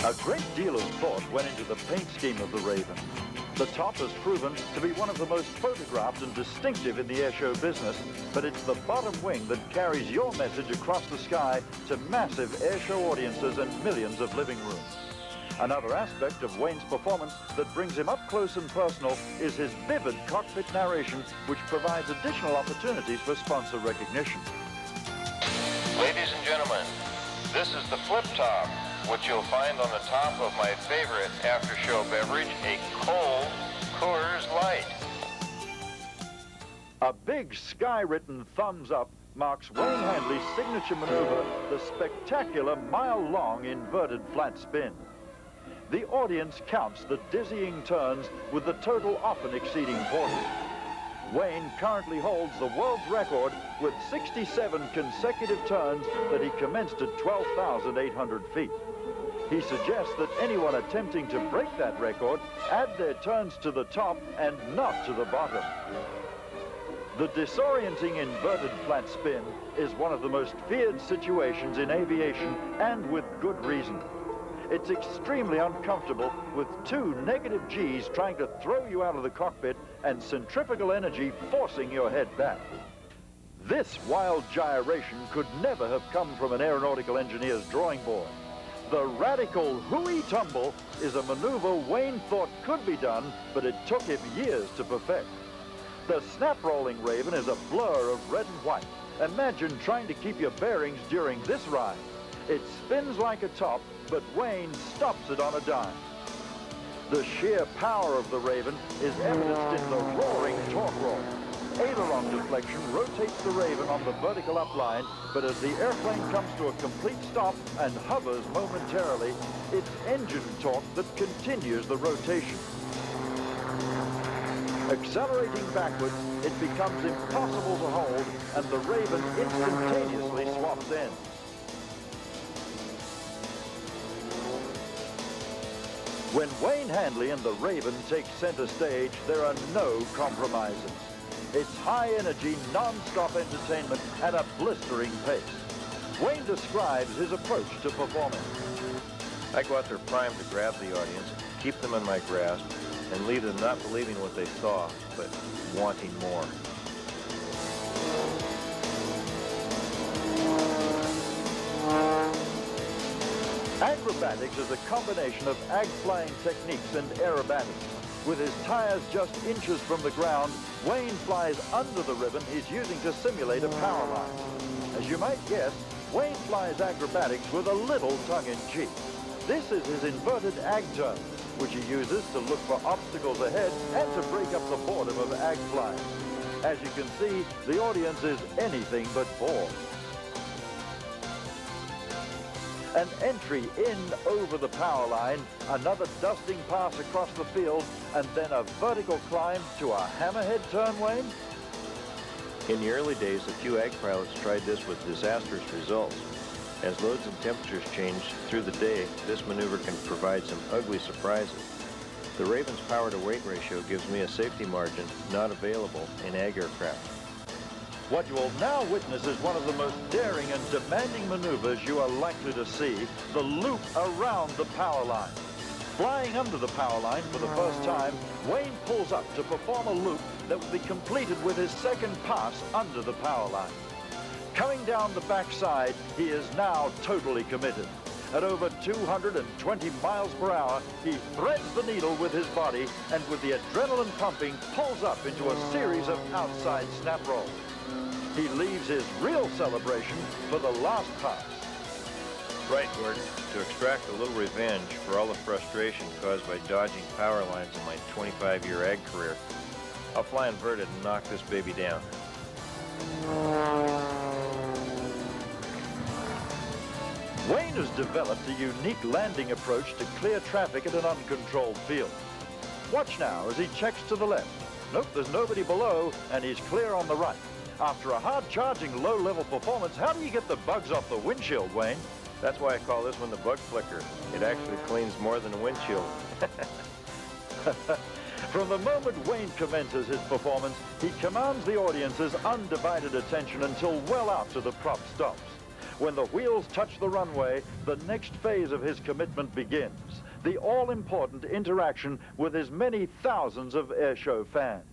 A great deal of thought went into the paint scheme of the Raven. The top has proven to be one of the most photographed and distinctive in the airshow business, but it's the bottom wing that carries your message across the sky to massive airshow audiences and millions of living rooms. Another aspect of Wayne's performance that brings him up close and personal is his vivid cockpit narration, which provides additional opportunities for sponsor recognition. Ladies and gentlemen, this is the flip top, which you'll find on the top of my favorite after-show beverage, a cold Coors Light. A big sky-written thumbs up marks Wayne Handley's signature maneuver, the spectacular mile-long inverted flat spin. The audience counts the dizzying turns, with the total often exceeding 40. Wayne currently holds the world's record with 67 consecutive turns that he commenced at 12,800 feet. He suggests that anyone attempting to break that record add their turns to the top and not to the bottom. The disorienting inverted flat spin is one of the most feared situations in aviation, and with good reason. It's extremely uncomfortable, with two negative G's trying to throw you out of the cockpit and centrifugal energy forcing your head back. This wild gyration could never have come from an aeronautical engineer's drawing board. The radical hooey tumble is a maneuver Wayne thought could be done, but it took him years to perfect. The snap-rolling Raven is a blur of red and white. Imagine trying to keep your bearings during this ride. It spins like a top, but Wayne stops it on a dime. The sheer power of the Raven is evidenced in the roaring torque roll. Aileron deflection rotates the Raven on the vertical upline, but as the airplane comes to a complete stop and hovers momentarily, it's engine torque that continues the rotation. Accelerating backwards, it becomes impossible to hold, and the Raven instantaneously swaps ends. When Wayne Handley and the Raven take center stage, there are no compromises. It's high-energy, non-stop entertainment at a blistering pace. Wayne describes his approach to performing. I go out there primed to grab the audience, keep them in my grasp, and leave them not believing what they saw, but wanting more. Acrobatics is a combination of ag-flying techniques and aerobatics. With his tires just inches from the ground, Wayne flies under the ribbon he's using to simulate a power line. As you might guess, Wayne flies acrobatics with a little tongue-in-cheek. This is his inverted ag turn, which he uses to look for obstacles ahead and to break up the boredom of ag flying. As you can see, the audience is anything but bored. An entry in over the power line, another dusting pass across the field, and then a vertical climb to a hammerhead turn, Wayne? In the early days, a few ag pilots tried this with disastrous results. As loads and temperatures change through the day, this maneuver can provide some ugly surprises. The Raven's power-to-weight ratio gives me a safety margin not available in ag aircraft. What you will now witness is one of the most daring and demanding maneuvers you are likely to see, the loop around the power line. Flying under the power line for the first time, Wayne pulls up to perform a loop that will be completed with his second pass under the power line. Coming down the backside, he is now totally committed. At over 220 miles per hour, he threads the needle with his body and with the adrenaline pumping, pulls up into a series of outside snap rolls. He leaves his real celebration for the last pass. Right, Gordon. To extract a little revenge for all the frustration caused by dodging power lines in my 25-year ag career, I'll fly inverted and knock this baby down. Wayne has developed a unique landing approach to clear traffic at an uncontrolled field. Watch now as he checks to the left. Nope, there's nobody below, and he's clear on the right. After a hard-charging, low-level performance, how do you get the bugs off the windshield, Wayne? That's why I call this one the bug flicker. It actually cleans more than a windshield. From the moment Wayne commences his performance, he commands the audience's undivided attention until well after the prop stops. When the wheels touch the runway, the next phase of his commitment begins. The all-important interaction with his many thousands of Airshow fans.